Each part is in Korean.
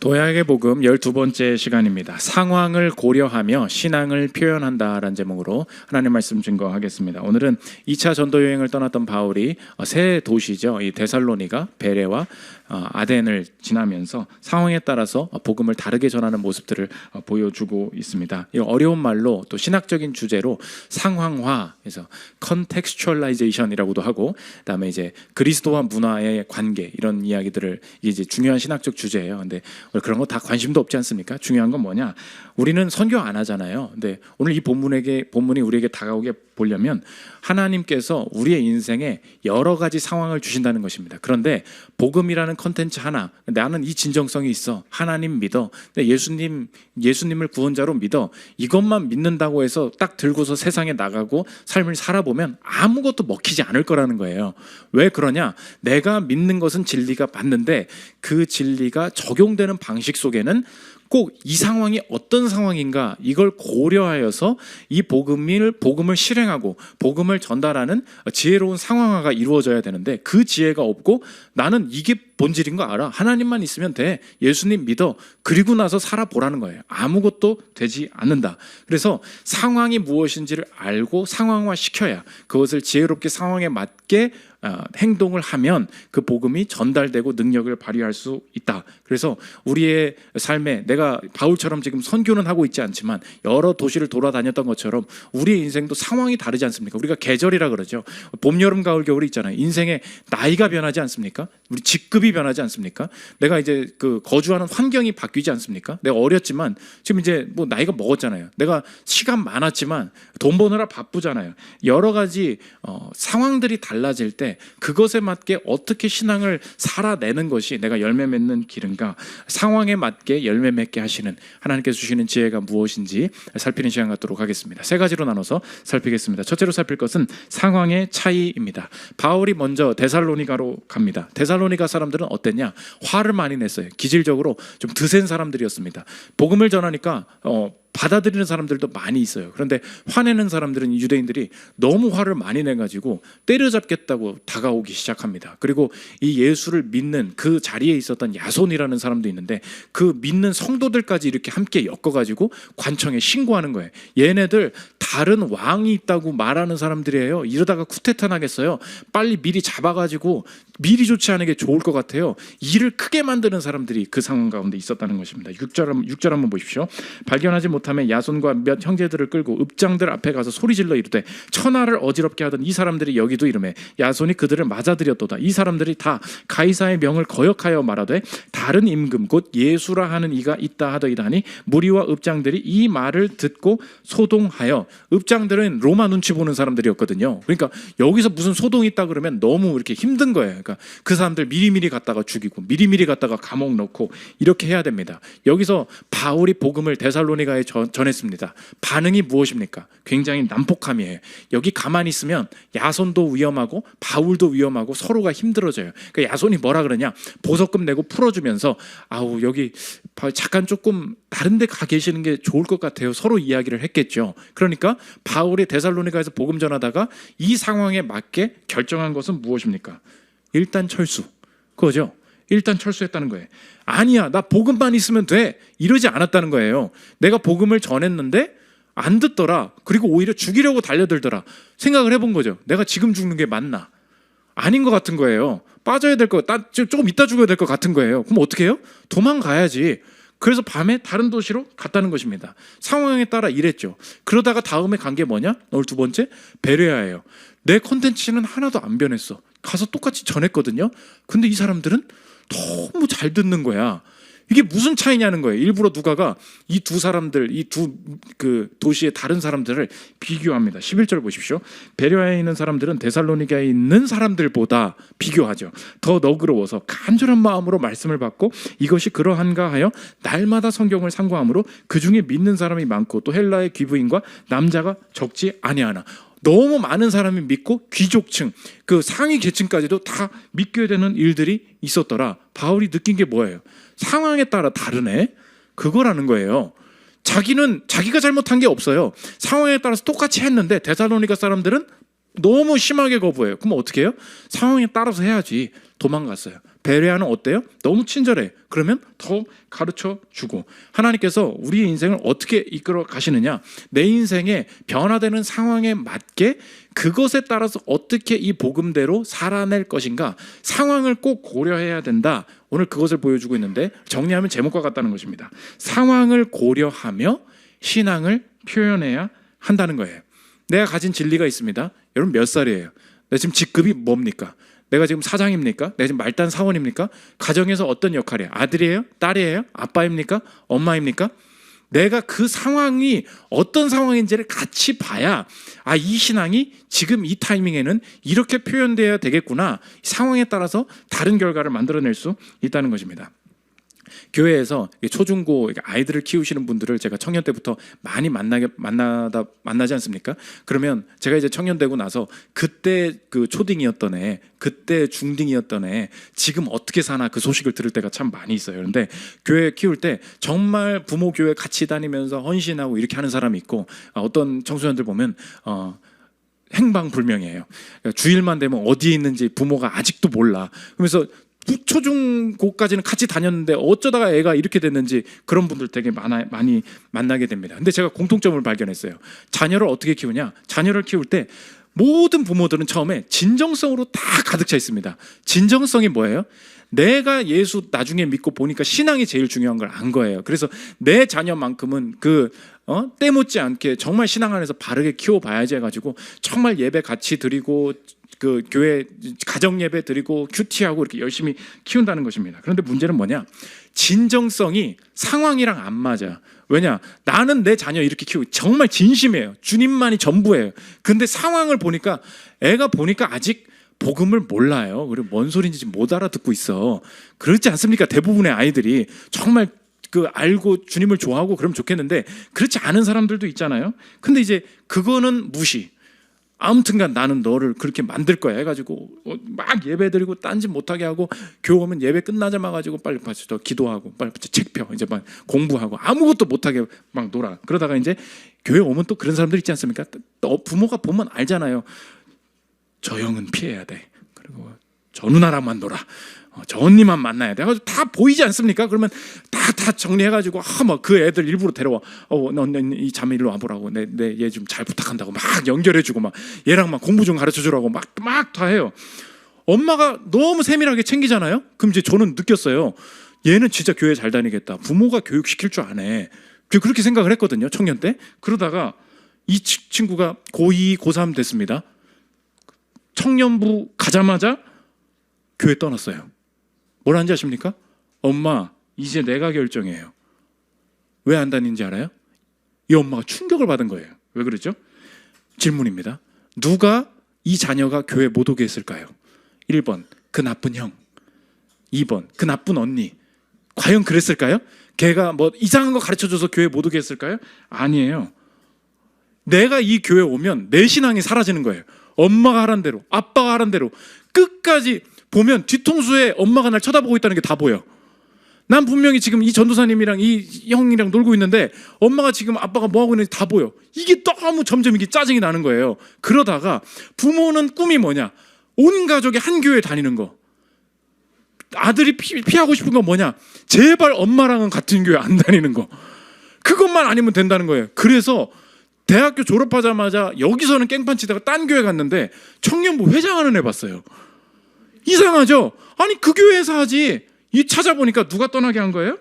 도약의 복음 12번째 시간입니다. 상황을 고려하며 신앙을 표현한다라는 제목으로 하나님 말씀 증거하겠습니다. 오늘은 2차 전도 여행을 떠났던 바울이 새 도시죠. 이 데살로니가, 베레와 아덴을 지나면서 상황에 따라서 복음을 다르게 전하는 모습들을 보여주고 있습니다. 이 어려운 말로 또 신학적인 주제로 상황화해서 컨텍스추얼라이제이션이라고도 하고, 그다음에 이제 그리스도와 문화의 관계, 이런 이야기들을, 이제 중요한 신학적 주제예요. 근데 그런 거 다 관심도 없지 않습니까? 중요한 건 뭐냐? 우리는 선교 안 하잖아요. 근데 오늘 이 본문이 우리에게 다가오게 보려면 하나님께서 우리의 인생에 여러 가지 상황을 주신다는 것입니다. 그런데 복음이라는 컨텐츠 하나, 나는 이 진정성이 있어, 하나님 믿어, 예수님을 구원자로 믿어, 이것만 믿는다고 해서 딱 들고서 세상에 나가고 삶을 살아보면 아무것도 먹히지 않을 거라는 거예요. 왜 그러냐? 내가 믿는 것은 진리가 맞는데 그 진리가 적용되는 방식 속에는 꼭 이 상황이 어떤 상황인가, 이걸 고려하여서 이 복음을 실행하고 복음을 전달하는 지혜로운 상황화가 이루어져야 되는데, 그 지혜가 없고 나는 이게 본질인 거 알아, 하나님만 있으면 돼, 예수님 믿어, 그리고 나서 살아보라는 거예요. 아무것도 되지 않는다. 그래서 상황이 무엇인지를 알고 상황화 시켜야, 그것을 지혜롭게 상황에 맞게 행동을 하면 그 복음이 전달되고 능력을 발휘할 수 있다. 그래서 우리의 삶에, 내가 바울처럼 지금 선교는 하고 있지 않지만 여러 도시를 돌아다녔던 것처럼 우리의 인생도 상황이 다르지 않습니까? 우리가 계절이라 그러죠. 봄, 여름, 가을, 겨울이 있잖아요. 인생의 나이가 변하지 않습니까? 우리 직급이 변하지 않습니까? 내가 이제 그 거주하는 환경이 바뀌지 않습니까? 내가 어렸지만 지금 이제 뭐 나이가 먹었잖아요. 내가 시간 많았지만 돈 버느라 바쁘잖아요. 여러 가지 상황들이 달라질 때 그것에 맞게 어떻게 신앙을 살아내는 것이 내가 열매 맺는 길인가, 상황에 맞게 열매 맺게 하시는 하나님께서 주시는 지혜가 무엇인지 살피는 시간 갖도록 하겠습니다. 세 가지로 나눠서 살피겠습니다. 첫째로 살필 것은 상황의 차이입니다. 바울이 먼저 데살로니가로 갑니다. 데살로니가 사람들은 어땠냐? 화를 많이 냈어요. 기질적으로 좀 드센 사람들이었습니다. 복음을 전하니까 받아들이는 사람들도 많이 있어요. 그런데 화내는 사람들은, 유대인들이 너무 화를 많이 내가지고 때려잡겠다고 다가오기 시작합니다. 그리고 이 예수를 믿는 그 자리에 있었던 야손이라는 사람도 있는데, 그 믿는 성도들까지 이렇게 함께 엮어가지고 관청에 신고하는 거예요. 얘네들 다른 왕이 있다고 말하는 사람들이에요. 이러다가 쿠데타 나겠어요. 빨리 미리 잡아가지고 미리 조치하는 게 좋을 것 같아요. 일을 크게 만드는 사람들이 그 상황 가운데 있었다는 것입니다. 6절 한번 보십시오. 발견하지 못하면 야손과 몇 형제들을 끌고 읍장들 앞에 가서 소리질러 이르되 천하를 어지럽게 하던 이 사람들이 여기도 이르매 야손이 그들을 맞아들였도다. 이 사람들이 다 가이사의 명을 거역하여 말하되 다른 임금 곧 예수라 하는 이가 있다 하더이다 하니 무리와 읍장들이 이 말을 듣고 소동하여, 읍장들은 로마 눈치 보는 사람들이었거든요. 그러니까 여기서 무슨 소동이 있다 그러면 너무 이렇게 힘든 거예요. 그러니까 그 사람들 미리미리 갔다가 죽이고 미리미리 갔다가 감옥 넣고 이렇게 해야 됩니다. 여기서 바울이 복음을 데살로니가에 전했습니다. 반응이 무엇입니까? 굉장히 난폭함이에요. 여기 가만히 있으면 야손도 위험하고 바울도 위험하고 서로가 힘들어져요. 그러니까 야손이 뭐라 그러냐? 보석금 내고 풀어주면서 아우 여기 잠깐 조금 다른 데 가 계시는 게 좋을 것 같아요. 서로 이야기를 했겠죠. 그러니까 바울이 데살로니가에서 복음 전하다가 이 상황에 맞게 결정한 것은 무엇입니까? 일단 철수. 그거죠. 일단 철수했다는 거예요. 아니야, 나 복음만 있으면 돼, 이러지 않았다는 거예요. 내가 복음을 전했는데 안 듣더라. 그리고 오히려 죽이려고 달려들더라. 생각을 해본 거죠. 내가 지금 죽는 게 맞나? 아닌 것 같은 거예요. 빠져야 될 것, 조금 이따 죽어야 될 것 같은 거예요. 그럼 어떻게 해요? 도망가야지. 그래서 밤에 다른 도시로 갔다는 것입니다. 상황에 따라 일했죠. 그러다가 다음에 간 게 뭐냐? 오늘 두 번째, 베레아예요. 내 콘텐츠는 하나도 안 변했어. 가서 똑같이 전했거든요. 근데 이 사람들은 너무 잘 듣는 거야. 이게 무슨 차이냐는 거예요. 일부러 누가가 이 두 사람들, 이 두 그 도시의 다른 사람들을 비교합니다. 11절 보십시오. 베레아에 있는 사람들은 데살로니가에 있는 사람들보다 비교하죠. 더 너그러워서 간절한 마음으로 말씀을 받고 이것이 그러한가 하여 날마다 성경을 상고하므로 그 중에 믿는 사람이 많고 또 헬라의 귀부인과 남자가 적지 아니하나. 너무 많은 사람이 믿고 귀족층, 그 상위 계층까지도 다 믿게 되는 일들이 있었더라. 바울이 느낀 게 뭐예요? 상황에 따라 다르네. 그거라는 거예요. 자기가 잘못한 게 없어요. 상황에 따라서 똑같이 했는데 데살로니가 사람들은 너무 심하게 거부해요. 그럼 어떻게 해요? 상황에 따라서 해야지. 도망갔어요. 베레아는 어때요? 너무 친절해. 그러면 더 가르쳐 주고, 하나님께서 우리의 인생을 어떻게 이끌어 가시느냐, 내 인생의 변화되는 상황에 맞게 그것에 따라서 어떻게 이 복음대로 살아낼 것인가, 상황을 꼭 고려해야 된다. 오늘 그것을 보여주고 있는데, 정리하면 제목과 같다는 것입니다. 상황을 고려하며 신앙을 표현해야 한다는 거예요. 내가 가진 진리가 있습니다. 여러분 몇 살이에요? 내가 지금 직급이 뭡니까? 내가 지금 사장입니까? 내가 지금 말단 사원입니까? 가정에서 어떤 역할이에요? 아들이에요? 딸이에요? 아빠입니까? 엄마입니까? 내가 그 상황이 어떤 상황인지를 같이 봐야, 아, 이 신앙이 지금 이 타이밍에는 이렇게 표현되어야 되겠구나, 상황에 따라서 다른 결과를 만들어낼 수 있다는 것입니다. 교회에서 초중고 아이들을 키우시는 분들을 제가 청년 때부터 많이 만나지 않습니까? 그러면 제가 이제 청년 되고 나서 그때 그 초딩이었던 애, 그때 중딩이었던 애 지금 어떻게 사나 그 소식을 들을 때가 참 많이 있어요. 그런데 교회 키울 때 정말 부모 교회 같이 다니면서 헌신하고 이렇게 하는 사람이 있고, 어떤 청소년들 보면 행방불명이에요. 주일만 되면 어디에 있는지 부모가 아직도 몰라. 그러면서 초중고까지는 같이 다녔는데 어쩌다가 애가 이렇게 됐는지, 그런 분들 되게 많이 만나게 됩니다. 근데 제가 공통점을 발견했어요. 자녀를 어떻게 키우냐? 자녀를 키울 때 모든 부모들은 처음에 진정성으로 다 가득 차 있습니다. 진정성이 뭐예요? 내가 예수 나중에 믿고 보니까 신앙이 제일 중요한 걸 안 거예요. 그래서 내 자녀만큼은 때 묻지 않게 정말 신앙 안에서 바르게 키워봐야지 해가지고 정말 예배 같이 드리고, 그 교회 가정 예배 드리고 큐티하고 이렇게 열심히 키운다는 것입니다. 그런데 문제는 뭐냐? 진정성이 상황이랑 안 맞아. 왜냐? 나는 내 자녀 이렇게 키우고 정말 진심이에요. 주님만이 전부예요. 근데 상황을 보니까 애가 보니까 아직 복음을 몰라요. 그리고 뭔 소리인지 못 알아듣고 있어. 그렇지 않습니까? 대부분의 아이들이 정말 알고 주님을 좋아하고 그러면 좋겠는데, 그렇지 않은 사람들도 있잖아요. 근데 이제 그거는 무시. 아무튼간 나는 너를 그렇게 만들 거야 해가지고 막 예배 드리고 딴짓 못하게 하고, 교회 오면 예배 끝나자마자 가지고 빨리 더 기도하고 빨리 책 펴, 이제 막 공부하고 아무것도 못하게 막 놀아. 그러다가 이제 교회 오면 또 그런 사람들 있지 않습니까? 부모가 보면 알잖아요. 저 형은 피해야 돼. 그리고 저 누나랑만 놀아. 저 언니만 만나야 돼. 그래가지고 다 보이지 않습니까? 그러면 다 정리해가지고 막 그 애들 일부러 데려와. 이 자매 일로 와보라고. 내 얘 좀 잘 부탁한다고 막 연결해주고, 막 얘랑 막 공부 좀 가르쳐주라고 막 다 해요. 엄마가 너무 세밀하게 챙기잖아요. 그럼 이제 저는 느꼈어요. 얘는 진짜 교회 잘 다니겠다. 부모가 교육시킬 줄 아네. 그렇게 생각을 했거든요, 청년 때. 그러다가 이 친구가 고2, 고3 됐습니다. 청년부 가자마자 교회 떠났어요. 뭐라는지 아십니까? 엄마, 이제 내가 결정해요. 왜 안 다니는지 알아요? 이 엄마가 충격을 받은 거예요. 왜 그러죠? 질문입니다. 누가 이 자녀가 교회 못 오게 했을까요? 1번, 그 나쁜 형. 2번, 그 나쁜 언니. 과연 그랬을까요? 걔가 뭐 이상한 거 가르쳐줘서 교회 못 오게 했을까요? 아니에요. 내가 이 교회 오면 내 신앙이 사라지는 거예요. 엄마가 하란 대로, 아빠가 하란 대로 끝까지 보면 뒤통수에 엄마가 날 쳐다보고 있다는 게 다 보여. 난 분명히 지금 이 전도사님이랑 이 형이랑 놀고 있는데 엄마가 지금 아빠가 뭐하고 있는지 다 보여. 이게 너무 점점 이게 짜증이 나는 거예요. 그러다가 부모는 꿈이 뭐냐? 온 가족이 한 교회 다니는 거. 아들이 피하고 싶은 건 뭐냐? 제발 엄마랑은 같은 교회 안 다니는 거. 그것만 아니면 된다는 거예요. 그래서 대학교 졸업하자마자 여기서는 깽판 치다가 딴 교회 갔는데 청년부 회장하는 애 봤어요. 이상하죠? 아니 그 교회에서 하지. 이 찾아보니까 누가 떠나게 한 거예요?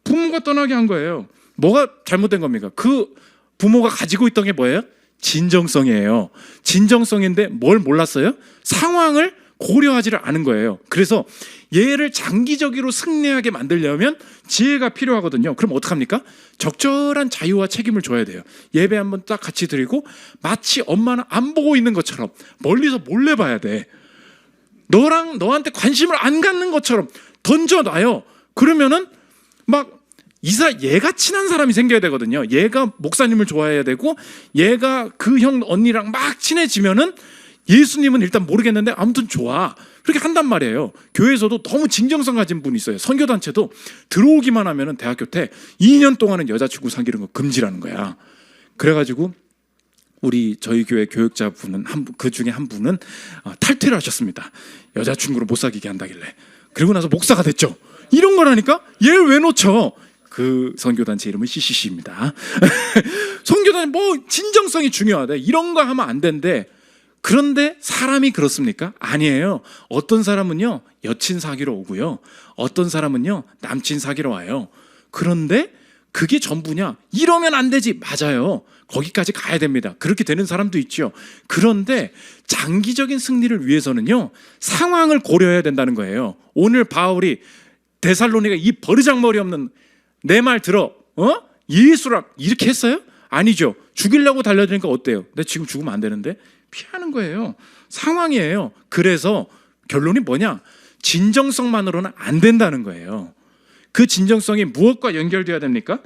부모가 떠나게 한 거예요. 뭐가 잘못된 겁니까? 그 부모가 가지고 있던 게 뭐예요? 진정성이에요. 진정성인데 뭘 몰랐어요? 상황을 고려하지를 않은 거예요. 그래서 얘를 장기적으로 승리하게 만들려면 지혜가 필요하거든요. 그럼 어떡합니까? 적절한 자유와 책임을 줘야 돼요. 예배 한번 딱 같이 드리고 마치 엄마는 안 보고 있는 것처럼 멀리서 몰래 봐야 돼. 너한테 관심을 안 갖는 것처럼 던져놔요. 그러면은 막 얘가 친한 사람이 생겨야 되거든요. 얘가 목사님을 좋아해야 되고 얘가 그 형 언니랑 막 친해지면은 예수님은 일단 모르겠는데 아무튼 좋아. 그렇게 한단 말이에요. 교회에서도 너무 진정성 가진 분이 있어요. 선교단체도 들어오기만 하면은 대학교 때 2년 동안은 여자친구 사귀는 거 금지라는 거야. 그래가지고 저희 교회 교육자분은 그 중에 한 분은 탈퇴를 하셨습니다. 여자친구를 못 사귀게 한다길래. 그리고 나서 목사가 됐죠. 이런 거라니까. 얘를 왜 놓쳐? 그 선교단체 이름은 CCC입니다. 선교단 뭐 진정성이 중요하대. 이런 거 하면 안 된대. 그런데 사람이 그렇습니까? 아니에요. 어떤 사람은요 여친 사귀러 오고요, 어떤 사람은요 남친 사귀러 와요. 그런데 그게 전부냐? 이러면 안 되지. 맞아요. 거기까지 가야 됩니다. 그렇게 되는 사람도 있죠. 그런데 장기적인 승리를 위해서는요 상황을 고려해야 된다는 거예요. 오늘 바울이 데살로니가 이 버르장머리 없는 내 말 들어, 예수라 이렇게 했어요? 아니죠. 죽이려고 달려드니까 어때요? 내 지금 죽으면 안 되는데 피하는 거예요. 상황이에요. 그래서 결론이 뭐냐? 진정성만으로는 안 된다는 거예요. 그 진정성이 무엇과 연결되어야 됩니까?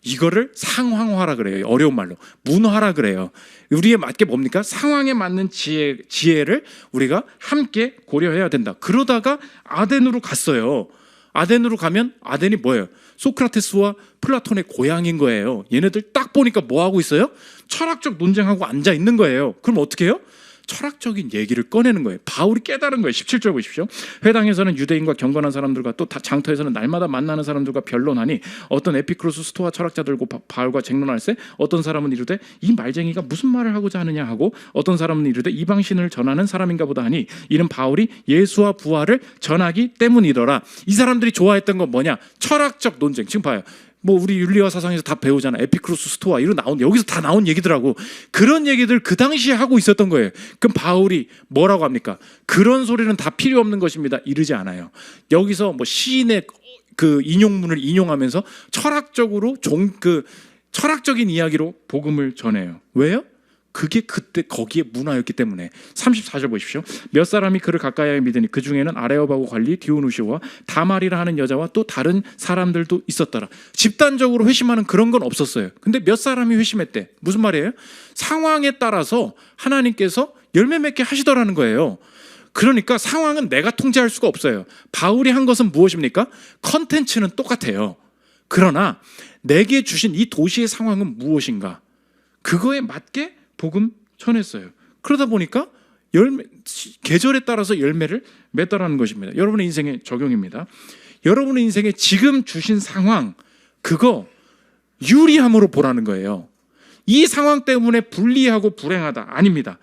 이거를 상황화라 그래요. 어려운 말로 문화라 그래요. 우리에 맞게 뭡니까? 상황에 맞는 지혜를 우리가 함께 고려해야 된다. 그러다가 아덴으로 갔어요. 아덴으로 가면 아덴이 뭐예요? 소크라테스와 플라톤의 고향인 거예요. 얘네들 딱 보니까 뭐 하고 있어요? 철학적 논쟁하고 앉아 있는 거예요. 그럼 어떻게 해요? 철학적인 얘기를 꺼내는 거예요. 바울이 깨달은 거예요. 17절 보십시오. 회당에서는 유대인과 경건한 사람들과 또 장터에서는 날마다 만나는 사람들과 변론하니 어떤 에피크로스 스토아 철학자들과 바울과 쟁론할세 어떤 사람은 이르되 이 말쟁이가 무슨 말을 하고자 하느냐 하고 어떤 사람은 이르되 이방신을 전하는 사람인가 보다 하니 이는 바울이 예수와 부활을 전하기 때문이더라. 이 사람들이 좋아했던 건 뭐냐? 철학적 논쟁. 지금 봐요. 뭐 우리 윤리와 사상에서 다 배우잖아. 에피크로스 스토아 이런 여기서 다 나온 얘기더라고. 그런 얘기들 그 당시에 하고 있었던 거예요. 그럼 바울이 뭐라고 합니까? 그런 소리는 다 필요 없는 것입니다. 이러지 않아요. 여기서 뭐 시인의 그 인용문을 인용하면서 철학적으로 철학적인 이야기로 복음을 전해요. 왜요? 그게 그때 거기에 문화였기 때문에. 34절 보십시오. 몇 사람이 그를 가까이 믿으니 그 중에는 아레오바고 관리 디오누시오와 다말이라 하는 여자와 또 다른 사람들도 있었더라. 집단적으로 회심하는 그런 건 없었어요. 근데 몇 사람이 회심했대. 무슨 말이에요? 상황에 따라서 하나님께서 열매 맺게 하시더라는 거예요. 그러니까 상황은 내가 통제할 수가 없어요. 바울이 한 것은 무엇입니까? 컨텐츠는 똑같아요. 그러나 내게 주신 이 도시의 상황은 무엇인가? 그거에 맞게 복음 전했어요. 그러다 보니까 계절에 따라서 열매를 맺더라는 것입니다. 여러분의 인생의 적용입니다. 여러분의 인생에 지금 주신 상황, 그거 유리함으로 보라는 거예요. 이 상황 때문에 불리하고 불행하다. 아닙니다.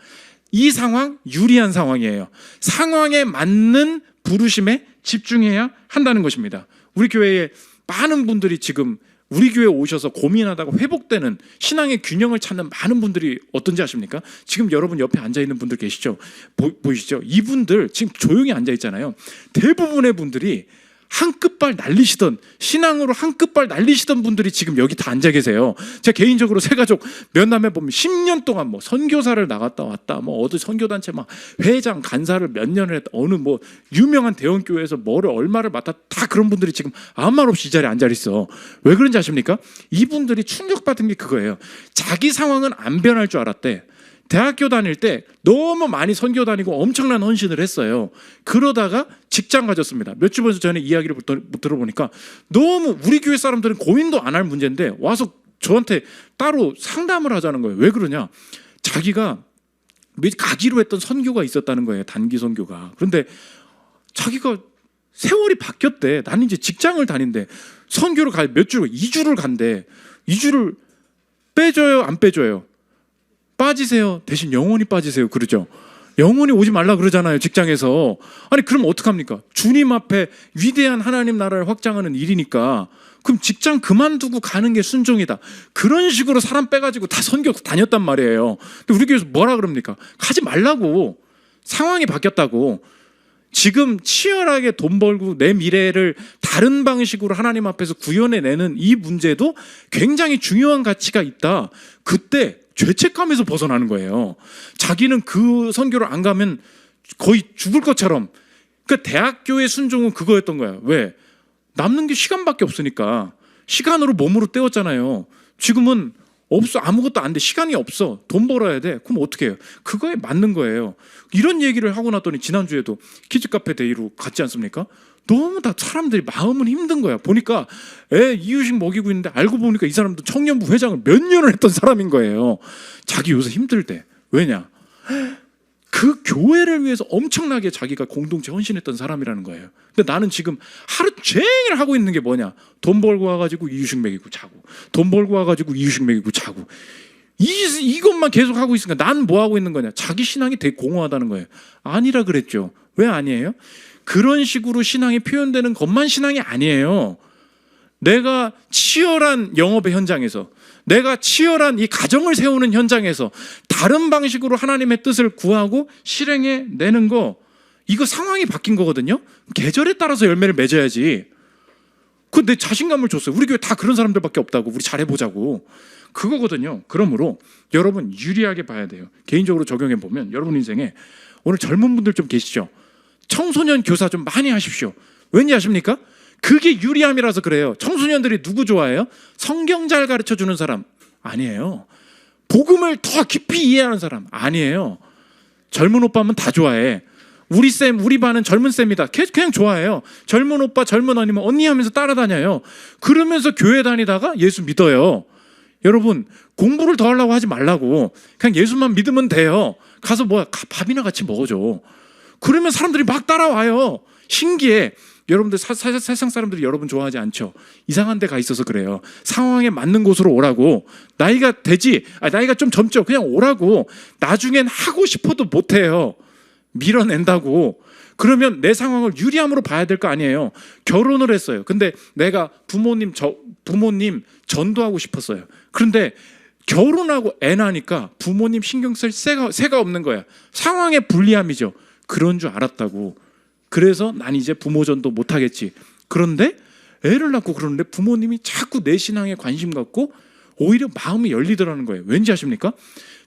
이 상황 유리한 상황이에요. 상황에 맞는 부르심에 집중해야 한다는 것입니다. 우리 교회에 많은 분들이 지금 우리 교회에 오셔서 고민하다가 회복되는 신앙의 균형을 찾는 많은 분들이 어떤지 아십니까? 지금 여러분 옆에 앉아있는 분들 계시죠? 보이시죠? 이분들 지금 조용히 앉아있잖아요. 대부분의 분들이 한 끝발 날리시던, 신앙으로 한 끝발 날리시던 분들이 지금 여기 다 앉아 계세요. 제가 개인적으로 세 가족 몇 남매 보면 10년 동안 뭐 선교사를 나갔다 왔다, 뭐 어디 선교단체 막 회장, 간사를 몇 년을 했다, 어느 뭐 유명한 대형교회에서 뭐를 얼마를 맡았다, 다 그런 분들이 지금 아무 말 없이 이 자리에 앉아 있어. 왜 그런지 아십니까? 이분들이 충격받은 게 그거예요. 자기 상황은 안 변할 줄 알았대. 대학교 다닐 때 너무 많이 선교 다니고 엄청난 헌신을 했어요. 그러다가 직장 가졌습니다. 몇 주 전에 이야기를 들어보니까 너무 우리 교회 사람들은 고민도 안 할 문제인데 와서 저한테 따로 상담을 하자는 거예요. 왜 그러냐? 자기가 가기로 했던 선교가 있었다는 거예요. 단기 선교가. 그런데 자기가 세월이 바뀌었대. 나는 이제 직장을 다닌대. 선교를 가 몇 주를 2주를 간대. 2주를 빼줘요, 안 빼줘요? 빠지세요. 대신 영원히 빠지세요. 그러죠. 영원히 오지 말라 그러잖아요. 직장에서. 아니 그럼 어떡합니까? 주님 앞에 위대한 하나님 나라를 확장하는 일이니까 그럼 직장 그만두고 가는 게 순종이다. 그런 식으로 사람 빼가지고 다 선교 다녔단 말이에요. 근데 우리 교회에서 뭐라 그럽니까? 가지 말라고. 상황이 바뀌었다고. 지금 치열하게 돈 벌고 내 미래를 다른 방식으로 하나님 앞에서 구현해내는 이 문제도 굉장히 중요한 가치가 있다. 그때 죄책감에서 벗어나는 거예요. 자기는 그 선교를 안 가면 거의 죽을 것처럼. 그러니까 대학교의 순종은 그거였던 거야. 왜? 남는 게 시간밖에 없으니까. 시간으로 몸으로 때웠잖아요. 지금은 없어. 아무것도 안 돼. 시간이 없어. 돈 벌어야 돼. 그럼 어떻게 해요? 그거에 맞는 거예요. 이런 얘기를 하고 났더니 지난주에도 키즈카페 데이로 갔지 않습니까? 너무 다 사람들이 마음은 힘든 거야. 보니까 애 이유식 먹이고 있는데 알고 보니까 이 사람도 청년부 회장을 몇 년을 했던 사람인 거예요. 자기 요새 힘들 때. 왜냐? 그 교회를 위해서 엄청나게 자기가 공동체 헌신했던 사람이라는 거예요. 근데 나는 지금 하루 종일 하고 있는 게 뭐냐? 돈 벌고 와가지고 이유식 먹이고 자고, 돈 벌고 와가지고 이유식 먹이고 자고, 이것만 계속 하고 있으니까 난 뭐 하고 있는 거냐? 자기 신앙이 되게 공허하다는 거예요. 아니라 그랬죠. 왜 아니에요? 그런 식으로 신앙이 표현되는 것만 신앙이 아니에요. 내가 치열한 영업의 현장에서, 내가 치열한 이 가정을 세우는 현장에서 다른 방식으로 하나님의 뜻을 구하고 실행해 내는 거, 이거 상황이 바뀐 거거든요. 계절에 따라서 열매를 맺어야지. 그 내 자신감을 줬어요. 우리 교회 다 그런 사람들밖에 없다고, 우리 잘해보자고. 그거거든요. 그러므로 여러분 유리하게 봐야 돼요. 개인적으로 적용해 보면 여러분 인생에 오늘 젊은 분들 좀 계시죠? 청소년 교사 좀 많이 하십시오. 왠지 아십니까? 그게 유리함이라서 그래요. 청소년들이 누구 좋아해요? 성경 잘 가르쳐주는 사람? 아니에요. 복음을 더 깊이 이해하는 사람? 아니에요. 젊은 오빠면 다 좋아해. 우리 쌤, 우리 반은 젊은 쌤이다. 그냥 좋아해요. 젊은 오빠, 젊은 언니면 언니 하면서 따라다녀요. 그러면서 교회 다니다가 예수 믿어요. 여러분, 공부를 더 하려고 하지 말라고. 그냥 예수만 믿으면 돼요. 가서 뭐야, 밥이나 같이 먹어줘. 그러면 사람들이 막 따라와요. 신기해. 여러분들 세상 사람들이 여러분 좋아하지 않죠. 이상한 데 가 있어서 그래요. 상황에 맞는 곳으로 오라고. 나이가 좀 젊죠. 그냥 오라고. 나중엔 하고 싶어도 못해요. 밀어낸다고. 그러면 내 상황을 유리함으로 봐야 될 거 아니에요. 결혼을 했어요. 근데 내가 부모님 전도하고 싶었어요. 그런데 결혼하고 애 낳으니까 부모님 신경 쓸 새가 없는 거야. 상황의 불리함이죠. 그런 줄 알았다고. 그래서 난 이제 부모 전도 못하겠지. 그런데 애를 낳고 그러는데 부모님이 자꾸 내 신앙에 관심 갖고 오히려 마음이 열리더라는 거예요. 왠지 아십니까?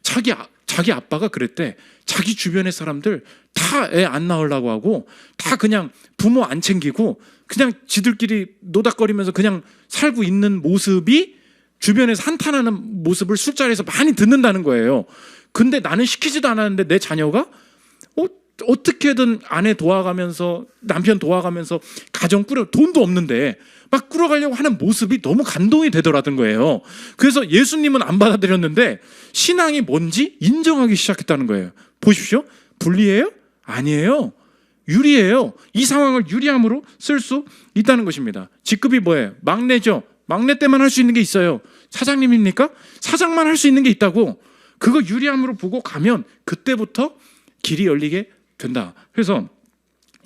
자기 아빠가 그랬대. 자기 주변의 사람들 다 애 안 낳으려고 하고 다 그냥 부모 안 챙기고 그냥 지들끼리 노닥거리면서 그냥 살고 있는 모습이 주변에서 한탄하는 모습을 술자리에서 많이 듣는다는 거예요. 근데 나는 시키지도 않았는데 내 자녀가 어떻게든 아내 도와가면서 남편 도와가면서 가정 돈도 없는데 막 꾸려가려고 하는 모습이 너무 감동이 되더라던 거예요. 그래서 예수님은 안 받아들였는데 신앙이 뭔지 인정하기 시작했다는 거예요. 보십시오. 불리해요? 아니에요. 유리해요. 이 상황을 유리함으로 쓸 수 있다는 것입니다. 직급이 뭐예요? 막내죠. 막내 때만 할 수 있는 게 있어요. 사장님입니까? 사장만 할 수 있는 게 있다고. 그거 유리함으로 보고 가면 그때부터 길이 열리게 된다. 그래서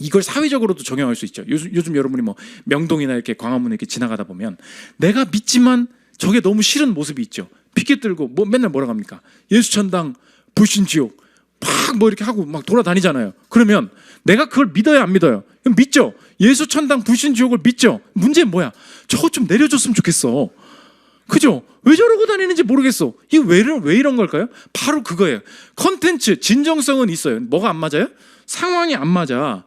이걸 사회적으로도 적용할 수 있죠. 요즘 여러분이 뭐 명동이나 이렇게 광화문 이렇게 지나가다 보면 내가 믿지만 저게 너무 싫은 모습이 있죠. 피켓 들고 뭐 맨날 뭐라고 합니까? 예수천당, 불신지옥 막 뭐 이렇게 하고 막 돌아다니잖아요. 그러면 내가 그걸 믿어요, 안 믿어요? 믿죠. 예수천당, 불신지옥을 믿죠. 문제는 뭐야? 저거 좀 내려줬으면 좋겠어. 그죠? 왜 저러고 다니는지 모르겠어. 이게 왜 이런 걸까요? 바로 그거예요. 컨텐츠, 진정성은 있어요. 뭐가 안 맞아요? 상황이 안 맞아.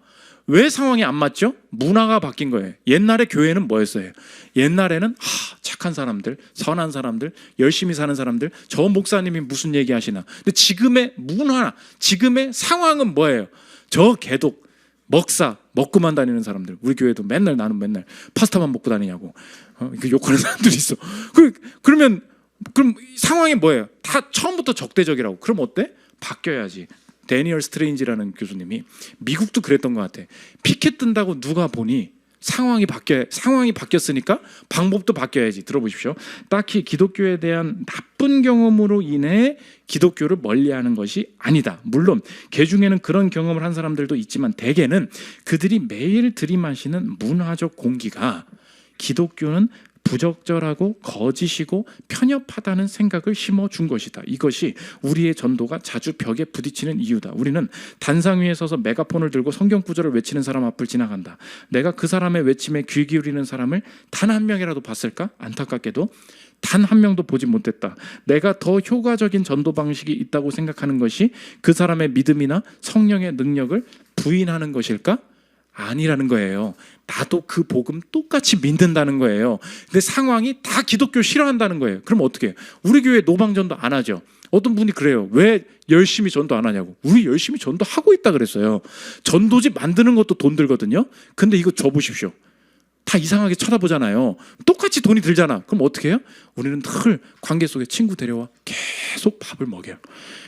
왜 상황이 안 맞죠? 문화가 바뀐 거예요. 옛날에 교회는 뭐였어요? 옛날에는 착한 사람들, 선한 사람들, 열심히 사는 사람들, 저 목사님이 무슨 얘기 하시나. 근데 지금의 문화, 지금의 상황은 뭐예요? 저 개독, 먹사, 먹고만 다니는 사람들. 우리 교회도 나는 맨날 파스타만 먹고 다니냐고 욕하는 사람들이 있어. 그럼 상황이 뭐예요? 다 처음부터 적대적이라고. 그럼 어때? 바뀌어야지. 데니얼 스트레인지라는 교수님이 미국도 그랬던 것 같아. 피켓 뜬다고 누가 보니 상황이 바뀌었으니까 방법도 바뀌어야지. 들어보십시오. 딱히 기독교에 대한 나쁜 경험으로 인해 기독교를 멀리하는 것이 아니다. 물론 개 중에는 그런 경험을 한 사람들도 있지만 대개는 그들이 매일 들이마시는 문화적 공기가 기독교는 부적절하고 거짓이고 편협하다는 생각을 심어준 것이다. 이것이 우리의 전도가 자주 벽에 부딪히는 이유다. 우리는 단상 위에 서서 메가폰을 들고 성경 구절을 외치는 사람 앞을 지나간다. 내가 그 사람의 외침에 귀 기울이는 사람을 단 한 명이라도 봤을까? 안타깝게도 단 한 명도 보지 못했다. 내가 더 효과적인 전도 방식이 있다고 생각하는 것이 그 사람의 믿음이나 성령의 능력을 부인하는 것일까? 아니라는 거예요. 나도 그 복음 똑같이 믿는다는 거예요. 근데 상황이 다 기독교 싫어한다는 거예요. 그럼 어떻게 해요? 우리 교회 노방전도 안 하죠. 어떤 분이 그래요. 왜 열심히 전도 안 하냐고. 우리 열심히 전도하고 있다 그랬어요. 전도지 만드는 것도 돈 들거든요. 근데 이거 줘보십시오. 다 이상하게 쳐다보잖아요. 똑같이 돈이 들잖아. 그럼 어떻게 해요? 우리는 늘 관계 속에 친구 데려와 계속 밥을 먹여요.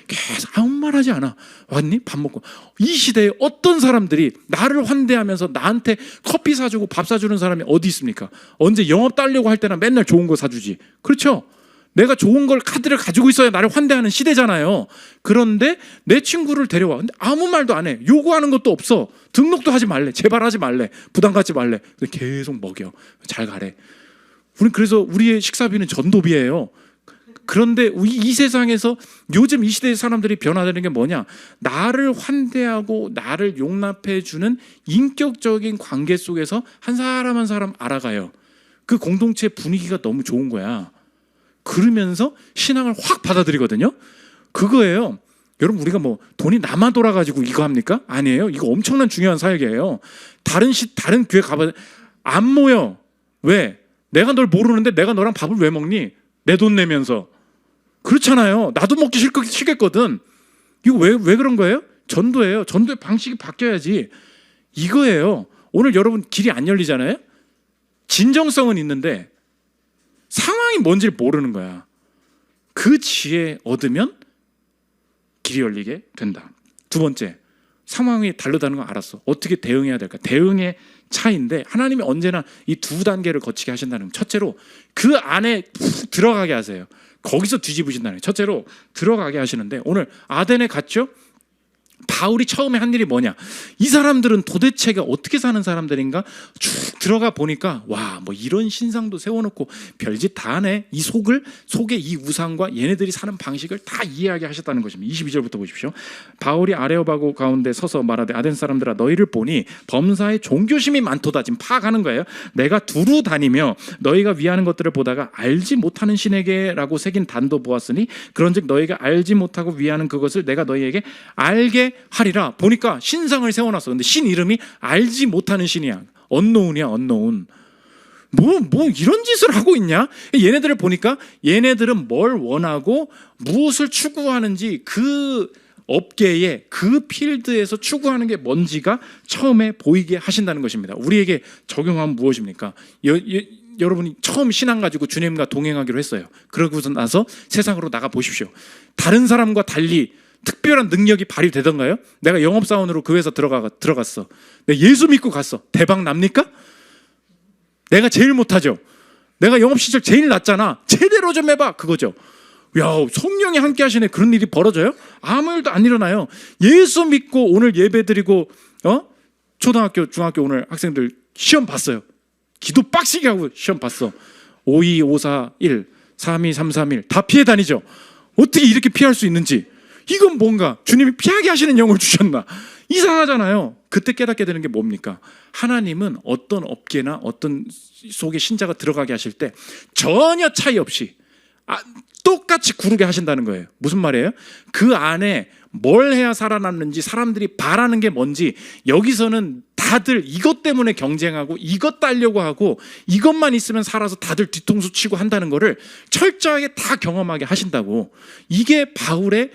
계속 아무 말 하지 않아. 왔니? 밥 먹고. 이 시대에 어떤 사람들이 나를 환대하면서 나한테 커피 사주고 밥 사주는 사람이 어디 있습니까? 언제 영업 따려고 할 때나 맨날 좋은 거 사주지. 그렇죠? 내가 좋은 걸 카드를 가지고 있어야 나를 환대하는 시대잖아요. 그런데 내 친구를 데려와. 근데 아무 말도 안 해. 요구하는 것도 없어. 등록도 하지 말래. 제발 하지 말래. 부담 갖지 말래. 근데 계속 먹여. 잘 가래. 우린 그래서 우리의 식사비는 전도비예요. 그런데 이 세상에서 요즘 이 시대의 사람들이 변화되는 게 뭐냐? 나를 환대하고 나를 용납해 주는 인격적인 관계 속에서 한 사람 한 사람 알아가요. 그 공동체 분위기가 너무 좋은 거야. 그러면서 신앙을 확 받아들이거든요. 그거예요. 여러분, 우리가 뭐 돈이 남아 돌아가지고 이거 합니까? 아니에요. 이거 엄청난 중요한 사역이에요. 다른 교회 가봐 안 모여. 왜? 내가 널 모르는데 내가 너랑 밥을 왜 먹니? 내 돈 내면서. 그렇잖아요. 나도 먹기 싫겠거든. 이거 왜 그런 거예요? 전도예요. 전도의 방식이 바뀌어야지. 이거예요. 오늘 여러분 길이 안 열리잖아요. 진정성은 있는데 상황이 뭔지를 모르는 거야. 그 지혜 얻으면 길이 열리게 된다. 두 번째, 상황이 다르다는 거 알았어. 어떻게 대응해야 될까? 대응의 차이인데 하나님이 언제나 이 두 단계를 거치게 하신다는 거. 첫째로 그 안에 푹 들어가게 하세요. 거기서 뒤집으신다는 거예요. 첫째로 들어가게 하시는데 오늘 아덴에 갔죠? 바울이 처음에 한 일이 뭐냐? 이 사람들은 도대체가 어떻게 사는 사람들인가? 쭉 들어가 보니까 와, 뭐 이런 신상도 세워놓고 별짓 다 하네. 이 속에 이 우상과 얘네들이 사는 방식을 다 이해하게 하셨다는 것입니다. 22절부터 보십시오. 바울이 아레오바고 가운데 서서 말하되 아덴 사람들아 너희를 보니 범사에 종교심이 많도다. 지금 파악하는 거예요. 내가 두루 다니며 너희가 위하는 것들을 보다가 알지 못하는 신에게라고 새긴 단도 보았으니 그런즉 너희가 알지 못하고 위하는 그것을 내가 너희에게 알게 하리라. 보니까 신상을 세워놨어. 근데 신 이름이 알지 못하는 신이야. 언노운이야. 언노운. 뭐 이런 짓을 하고 있냐? 얘네들을 보니까 얘네들은 뭘 원하고 무엇을 추구하는지 그 업계에 그 필드에서 추구하는 게 뭔지가 처음에 보이게 하신다는 것입니다. 우리에게 적용하면 무엇입니까? 여러분이 처음 신앙 가지고 주님과 동행하기로 했어요. 그러고서 나서 세상으로 나가 보십시오. 다른 사람과 달리 특별한 능력이 발휘되던가요? 내가 영업사원으로 그 회사 들어갔어. 내가 예수 믿고 갔어. 대박 납니까? 내가 제일 못하죠. 내가 영업시절 제일 낮잖아. 제대로 좀 해봐. 그거죠. 야, 성령이 함께 하시네. 그런 일이 벌어져요? 아무 일도 안 일어나요. 예수 믿고 오늘 예배 드리고 초등학교, 중학교 오늘 학생들 시험 봤어요. 기도 빡시게 하고 시험 봤어. 5, 2, 5, 4, 1, 3, 2, 3, 3, 1 다 피해 다니죠. 어떻게 이렇게 피할 수 있는지. 이건 뭔가 주님이 피하게 하시는 영을 주셨나? 이상하잖아요. 그때 깨닫게 되는 게 뭡니까? 하나님은 어떤 업계나 어떤 속에 신자가 들어가게 하실 때 전혀 차이 없이 똑같이 구르게 하신다는 거예요. 무슨 말이에요? 그 안에 뭘 해야 살아남는지 사람들이 바라는 게 뭔지 여기서는 다들 이것 때문에 경쟁하고 이것 따려고 하고 이것만 있으면 살아서 다들 뒤통수 치고 한다는 거를 철저하게 다 경험하게 하신다고. 이게 바울이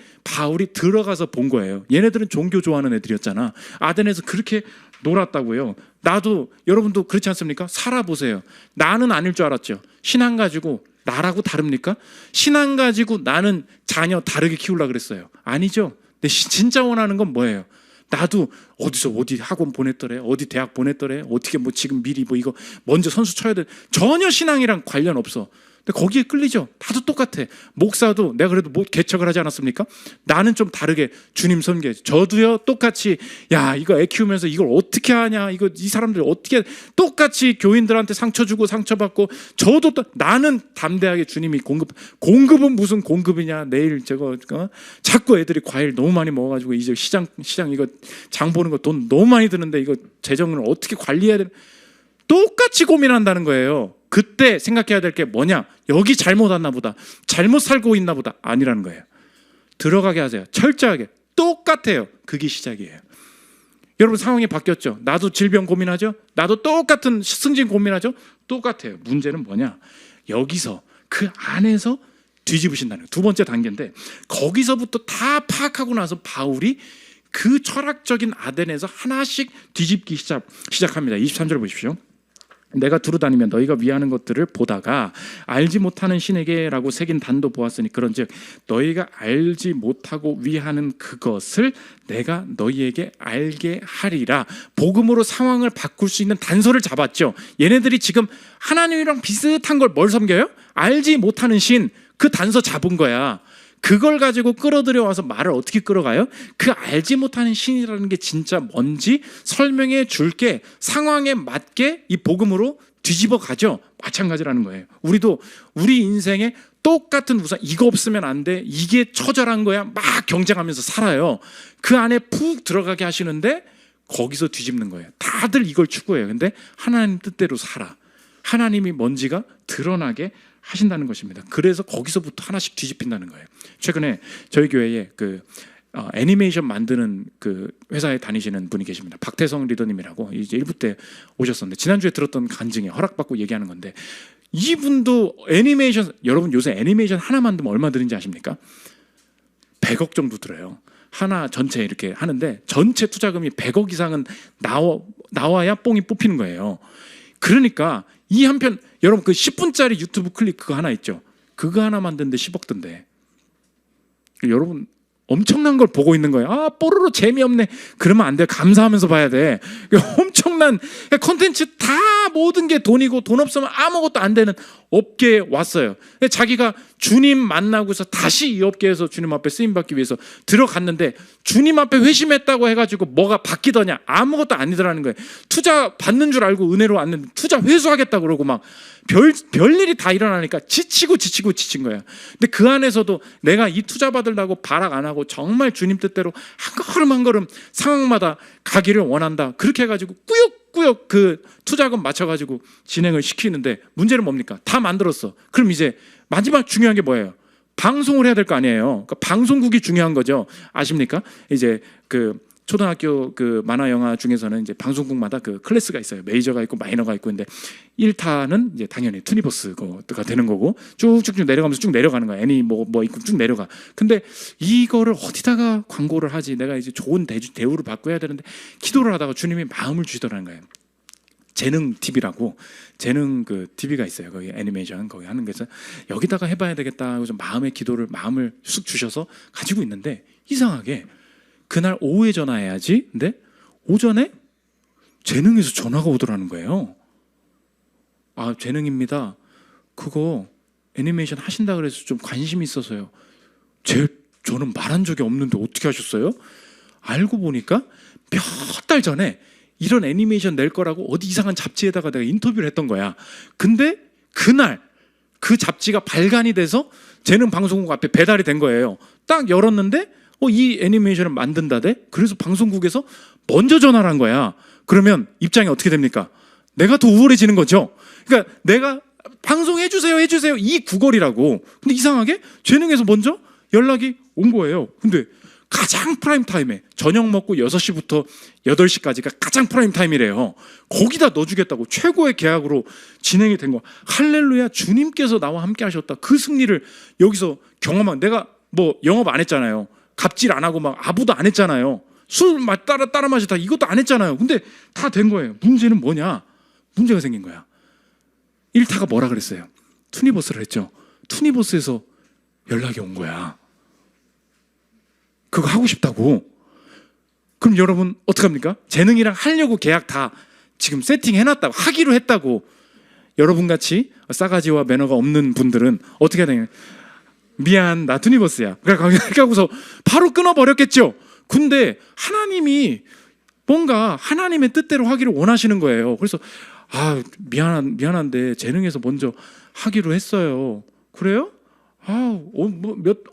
들어가서 본 거예요. 얘네들은 종교 좋아하는 애들이었잖아. 아덴에서 그렇게 놀았다고요. 나도 여러분도 그렇지 않습니까? 살아보세요. 나는 아닐 줄 알았죠. 신앙 가지고 나라고 다릅니까? 신앙 가지고 나는 자녀 다르게 키우려고 그랬어요. 아니죠. 근데 진짜 원하는 건 뭐예요? 나도 어디 학원 보냈더래, 어디 대학 보냈더래, 어떻게 뭐 지금 미리 뭐 이거 먼저 선수 쳐야 돼. 전혀 신앙이랑 관련 없어. 근데 거기에 끌리죠. 나도 똑같아. 목사도 내가 그래도 개척을 하지 않았습니까? 나는 좀 다르게 주님 섬겨. 저도요 똑같이 야 이거 애 키우면서 이걸 어떻게 하냐, 이거 이 사람들 어떻게 똑같이 교인들한테 상처 주고 상처받고 저도 나는 담대하게 주님이 공급은 무슨 공급이냐. 내일 자꾸 애들이 과일 너무 많이 먹어가지고 이제 시장 이거 장 보는 거 돈 너무 많이 드는데 이거 재정을 어떻게 관리해야 되나. 똑같이 고민한다는 거예요. 그때 생각해야 될 게 뭐냐? 여기 잘못 왔나 보다. 잘못 살고 있나 보다. 아니라는 거예요. 들어가게 하세요. 철저하게. 똑같아요. 그게 시작이에요. 여러분 상황이 바뀌었죠? 나도 질병 고민하죠? 나도 똑같은 승진 고민하죠? 똑같아요. 문제는 뭐냐? 여기서 그 안에서 뒤집으신다는 거예요. 두 번째 단계인데 거기서부터 다 파악하고 나서 바울이 그 철학적인 아덴에서 하나씩 뒤집기 시작합니다. 23절 보십시오. 내가 두루다니며 너희가 위하는 것들을 보다가 알지 못하는 신에게라고 새긴 단도 보았으니 그런즉 너희가 알지 못하고 위하는 그것을 내가 너희에게 알게 하리라. 복음으로 상황을 바꿀 수 있는 단서를 잡았죠. 얘네들이 지금 하나님이랑 비슷한 걸 뭘 섬겨요? 알지 못하는 신, 그 단서 잡은 거야. 그걸 가지고 끌어들여 와서 말을 어떻게 끌어가요? 그 알지 못하는 신이라는 게 진짜 뭔지 설명해 줄게. 상황에 맞게 이 복음으로 뒤집어 가죠. 마찬가지라는 거예요. 우리도 우리 인생에 똑같은 우상, 이거 없으면 안 돼, 이게 처절한 거야, 막 경쟁하면서 살아요. 그 안에 푹 들어가게 하시는데 거기서 뒤집는 거예요. 다들 이걸 추구해요. 근데 하나님 뜻대로 살아. 하나님이 뭔지가 드러나게 하신다는 것입니다. 그래서 거기서부터 하나씩 뒤집힌다는 거예요. 최근에 저희 교회에 애니메이션 만드는 그 회사에 다니시는 분이 계십니다. 박태성 리더님이라고 이제 1부 때 오셨었는데 지난주에 들었던 간증에 허락받고 얘기하는 건데, 이분도 애니메이션, 여러분 요새 애니메이션 하나 만들면 얼마 드는지 아십니까? 100억 정도 들어요. 하나 전체 이렇게 하는데 전체 투자금이 100억 이상은 나와야 뽕이 뽑히는 거예요. 그러니까 이 한편, 여러분 그 10분짜리 유튜브 클립 그거 하나 있죠. 그거 하나 만드는데 10억 든대. 여러분 엄청난 걸 보고 있는 거예요. 아, 뽀로로 재미없네. 그러면 안 돼. 감사하면서 봐야 돼. 엄청난 콘텐츠, 다 모든 게 돈이고 돈 없으면 아무것도 안 되는 업계에 왔어요. 자기가 주님 만나고서 다시 이 업계에서 주님 앞에 쓰임받기 위해서 들어갔는데 주님 앞에 회심했다고 해가지고 뭐가 바뀌더냐? 아무것도 아니더라는 거예요. 투자 받는 줄 알고 은혜로 왔는데 투자 회수하겠다 그러고 막 별일이 다 일어나니까 지친 거예요. 근데 그 안에서도 내가 이 투자 받으려고 발악 안 하고 정말 주님 뜻대로 한 걸음 상황마다 가기를 원한다. 그렇게 해가지고 꾸역꾸역 그 투자금 맞춰가지고 진행을 시키는데 문제는 뭡니까? 다 만들었어. 그럼 이제 마지막 중요한 게 뭐예요? 방송을 해야 될 거 아니에요. 그러니까 방송국이 중요한 거죠. 아십니까? 이제 그 초등학교 그 만화 영화 중에서는 이제 방송국마다 그 클래스가 있어요. 메이저가 있고 마이너가 있고. 근데 1타는 이제 당연히 투니버스가 되는 거고 쭉쭉쭉 내려가면서 쭉 내려가는 거야. 애니 뭐 있고 쭉 내려가. 근데 이거를 어디다가 광고를 하지? 내가 이제 좋은 대우를 받고 해야 되는데 기도를 하다가 주님이 마음을 주시더라는 거예요. 재능 TV라고 재능 그 TV가 있어요. 거기 애니메이션 거기 하는 거에서 여기다가 해봐야 되겠다 하고 좀 마음을 쑥 주셔서 가지고 있는데 이상하게 그날 오후에 전화해야지. 근데 오전에 재능에서 전화가 오더라는 거예요. 아, 재능입니다. 그거 애니메이션 하신다 그래서 좀 관심이 있어서요. 저는 말한 적이 없는데 어떻게 하셨어요? 알고 보니까 몇 달 전에 이런 애니메이션 낼 거라고 어디 이상한 잡지에다가 내가 인터뷰를 했던 거야. 근데 그날 그 잡지가 발간이 돼서 재능 방송국 앞에 배달이 된 거예요. 딱 열었는데 이 애니메이션을 만든다대? 그래서 방송국에서 먼저 전화를 한 거야. 그러면 입장이 어떻게 됩니까? 내가 더 우월해지는 거죠. 그러니까 내가 방송해주세요 이 구걸이라고. 근데 이상하게 재능에서 먼저 연락이 온 거예요. 근데 가장 프라임 타임에 저녁 먹고 6시부터 8시까지가 가장 프라임 타임이래요. 거기다 넣어주겠다고 최고의 계약으로 진행이 된 거. 할렐루야, 주님께서 나와 함께 하셨다. 그 승리를 여기서 경험한. 내가 뭐 영업 안 했잖아요. 갑질 안 하고 막 아부도 안 했잖아요. 술 따라 마시다 이것도 안 했잖아요. 근데 다 된 거예요. 문제는 뭐냐? 문제가 생긴 거야. 1타가 뭐라 그랬어요? 투니버스를 했죠. 투니버스에서 연락이 온 거야. 그거 하고 싶다고. 그럼 여러분 어떡합니까? 재능이랑 하려고 계약 다 지금 세팅해놨다고, 하기로 했다고. 여러분같이 싸가지와 매너가 없는 분들은 어떻게 해야 되냐? 미안, 나 투니버스야. 그러고서 바로 끊어버렸겠죠. 근데 하나님이 뭔가 하나님의 뜻대로 하기를 원하시는 거예요. 그래서 미안한데 재능에서 먼저 하기로 했어요. 그래요?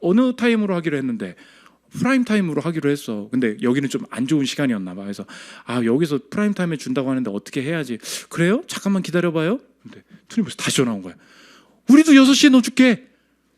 어느 타임으로 하기로 했는데 프라임 타임으로 하기로 했어. 근데 여기는 좀 안 좋은 시간이었나 봐. 그래서 여기서 프라임 타임에 준다고 하는데 어떻게 해야지? 그래요? 잠깐만 기다려봐요. 근데 투니버스 다시 전화 온 거야. 우리도 6시에 넣어줄게.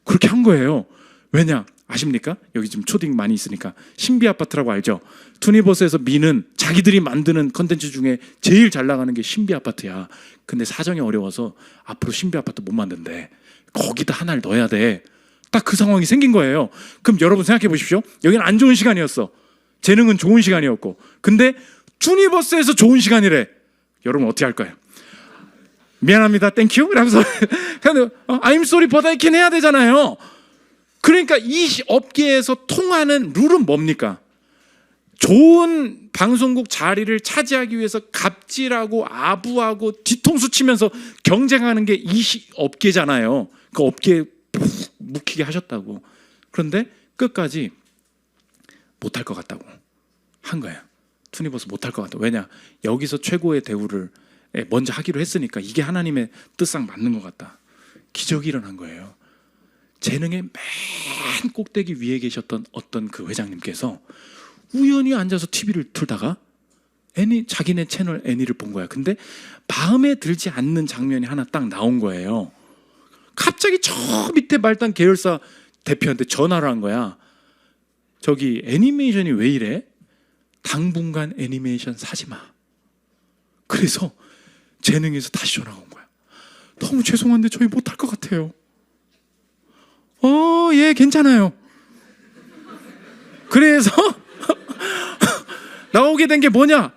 그렇게 한 거예요. 왜냐? 아십니까? 여기 지금 초딩 많이 있으니까 신비 아파트라고 알죠? 투니버스에서 미는 자기들이 만드는 컨텐츠 중에 제일 잘 나가는 게 신비 아파트야. 근데 사정이 어려워서 앞으로 신비 아파트 못 만든대. 거기다 하나를 넣어야 돼. 딱 그 상황이 생긴 거예요. 그럼 여러분 생각해 보십시오. 여기는 안 좋은 시간이었어. 재능은 좋은 시간이었고. 근데 투니버스에서 좋은 시간이래. 여러분 어떻게 할까요? 미안합니다, 땡큐. 그러면서 I'm sorry but I can 해야 되잖아요. 그러니까 이 업계에서 통하는 룰은 뭡니까? 좋은 방송국 자리를 차지하기 위해서 갑질하고 아부하고 뒤통수 치면서 경쟁하는 게 이 업계잖아요. 그 업계에 푹 묵히게 하셨다고. 그런데 끝까지 못할 것 같다고 한 거예요. 투니버스 못할 것 같다. 왜냐? 여기서 최고의 대우를 먼저 하기로 했으니까 이게 하나님의 뜻상 맞는 것 같다. 기적이 일어난 거예요. 재능의 맨 꼭대기 위에 계셨던 어떤 그 회장님께서 우연히 앉아서 TV를 틀다가 자기네 채널 애니를 본 거야. 근데 마음에 들지 않는 장면이 하나 딱 나온 거예요. 갑자기 저 밑에 말단 계열사 대표한테 전화를 한 거야. 저기 애니메이션이 왜 이래? 당분간 애니메이션 사지 마. 그래서 재능에서 다시 전화가 온 거야. 너무 죄송한데 저희 못할 것 같아요. 예, 괜찮아요. 그래서 나오게 된 게 뭐냐?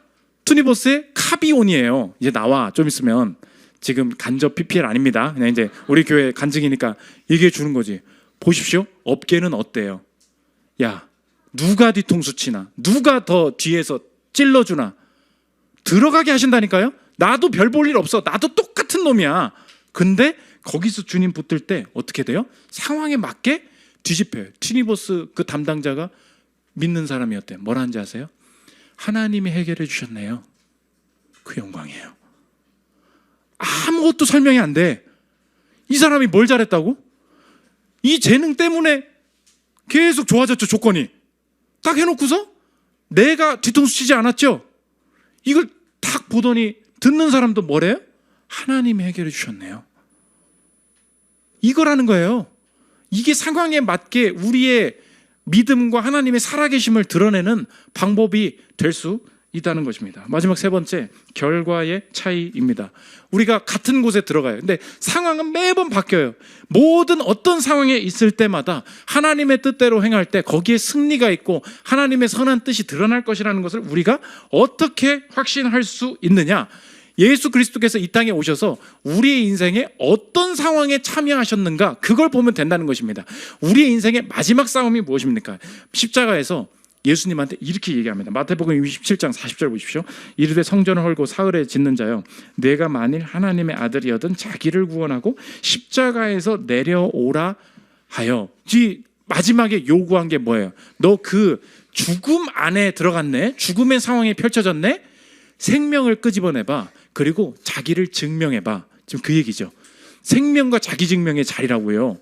투니버스의 카비온이에요. 이제 나와. 좀 있으면. 지금 간접 PPL 아닙니다. 그냥 이제 우리 교회 간증이니까 얘기해 주는 거지. 보십시오. 업계는 어때요? 야, 누가 뒤통수 치나? 누가 더 뒤에서 찔러주나? 들어가게 하신다니까요? 나도 별 볼 일 없어. 나도 똑같은 놈이야. 근데 거기서 주님 붙들 때 어떻게 돼요? 상황에 맞게 뒤집혀요. 투니버스 그 담당자가 믿는 사람이었대요. 뭐라는지 아세요? 하나님이 해결해 주셨네요. 그 영광이에요. 아무것도 설명이 안 돼. 이 사람이 뭘 잘했다고? 이 재능 때문에 계속 좋아졌죠, 조건이. 딱 해놓고서 내가 뒤통수 치지 않았죠? 이걸 딱 보더니 듣는 사람도 뭐래요? 하나님이 해결해 주셨네요. 이거라는 거예요. 이게 상황에 맞게 우리의 믿음과 하나님의 살아계심을 드러내는 방법이 될 수 있다는 것입니다. 마지막 세 번째, 결과의 차이입니다. 우리가 같은 곳에 들어가요. 근데 상황은 매번 바뀌어요. 모든 어떤 상황에 있을 때마다 하나님의 뜻대로 행할 때 거기에 승리가 있고 하나님의 선한 뜻이 드러날 것이라는 것을 우리가 어떻게 확신할 수 있느냐? 예수 그리스도께서 이 땅에 오셔서 우리의 인생에 어떤 상황에 참여하셨는가, 그걸 보면 된다는 것입니다. 우리의 인생의 마지막 싸움이 무엇입니까? 십자가에서 예수님한테 이렇게 얘기합니다. 마태복음 27장 40절 보십시오. 이르되 성전을 헐고 사흘에 짓는 자여, 내가 만일 하나님의 아들이어든 자기를 구원하고 십자가에서 내려오라 하여. 이 마지막에 요구한 게 뭐예요? 너 그 죽음 안에 들어갔네? 죽음의 상황이 펼쳐졌네? 생명을 끄집어내봐. 그리고 자기를 증명해봐. 지금 그 얘기죠. 생명과 자기 증명의 자리라고요.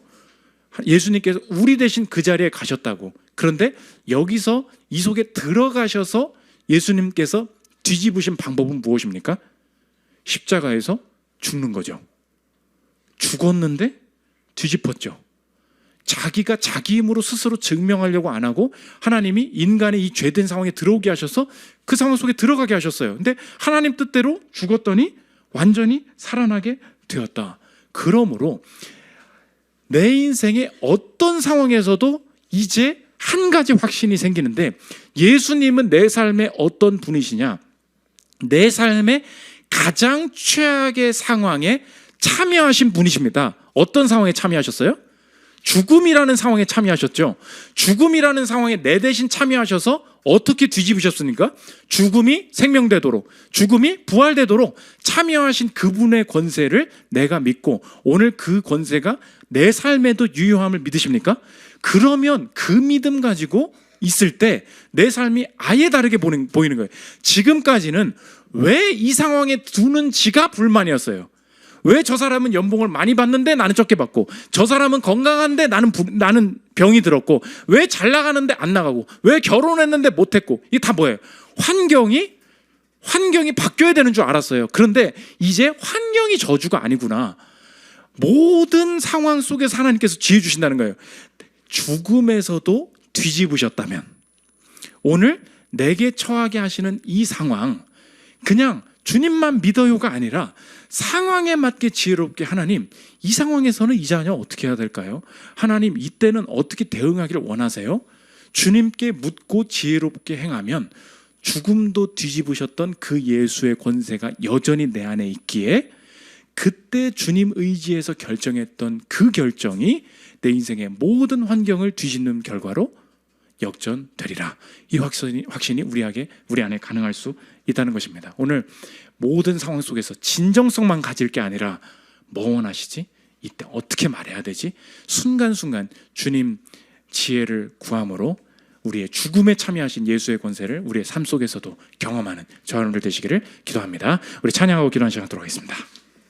예수님께서 우리 대신 그 자리에 가셨다고. 그런데 여기서 이 속에 들어가셔서 예수님께서 뒤집으신 방법은 무엇입니까? 십자가에서 죽는 거죠. 죽었는데 뒤집었죠. 자기가 자기 힘으로 스스로 증명하려고 안 하고 하나님이 인간의 이 죄된 상황에 들어오게 하셔서 그 상황 속에 들어가게 하셨어요. 근데 하나님 뜻대로 죽었더니 완전히 살아나게 되었다. 그러므로 내 인생의 어떤 상황에서도 이제 한 가지 확신이 생기는데, 예수님은 내 삶의 어떤 분이시냐? 내 삶의 가장 최악의 상황에 참여하신 분이십니다. 어떤 상황에 참여하셨어요? 죽음이라는 상황에 참여하셨죠. 죽음이라는 상황에 내 대신 참여하셔서 어떻게 뒤집으셨습니까? 죽음이 생명되도록, 죽음이 부활되도록 참여하신 그분의 권세를 내가 믿고 오늘 그 권세가 내 삶에도 유효함을 믿으십니까? 그러면 그 믿음 가지고 있을 때 내 삶이 아예 다르게 보이는 거예요. 지금까지는 왜 이 상황에 두는지가 불만이었어요. 왜 저 사람은 연봉을 많이 받는데 나는 적게 받고, 저 사람은 건강한데 나는 병이 들었고, 왜 잘 나가는데 안 나가고, 왜 결혼했는데 못했고, 이게 다 뭐예요? 환경이 바뀌어야 되는 줄 알았어요. 그런데 이제 환경이 저주가 아니구나. 모든 상황 속에서 하나님께서 지혜 주신다는 거예요. 죽음에서도 뒤집으셨다면 오늘 내게 처하게 하시는 이 상황, 그냥 주님만 믿어요가 아니라 상황에 맞게 지혜롭게, 하나님 이 상황에서는 이 자녀 어떻게 해야 될까요? 하나님 이때는 어떻게 대응하기를 원하세요? 주님께 묻고 지혜롭게 행하면 죽음도 뒤집으셨던 그 예수의 권세가 여전히 내 안에 있기에 그때 주님 의지에서 결정했던 그 결정이 내 인생의 모든 환경을 뒤집는 결과로 역전되리라. 이 확신이 우리 안에 가능할 수 있다는 것입니다. 오늘 모든 상황 속에서 진정성만 가질 게 아니라 뭐 원하시지? 이때 어떻게 말해야 되지? 순간순간 주님 지혜를 구함으로 우리의 죽음에 참여하신 예수의 권세를 우리의 삶 속에서도 경험하는 저와 여러분들 되시기를 기도합니다. 우리 찬양하고 기도하는 시간 갖도록 하겠습니다.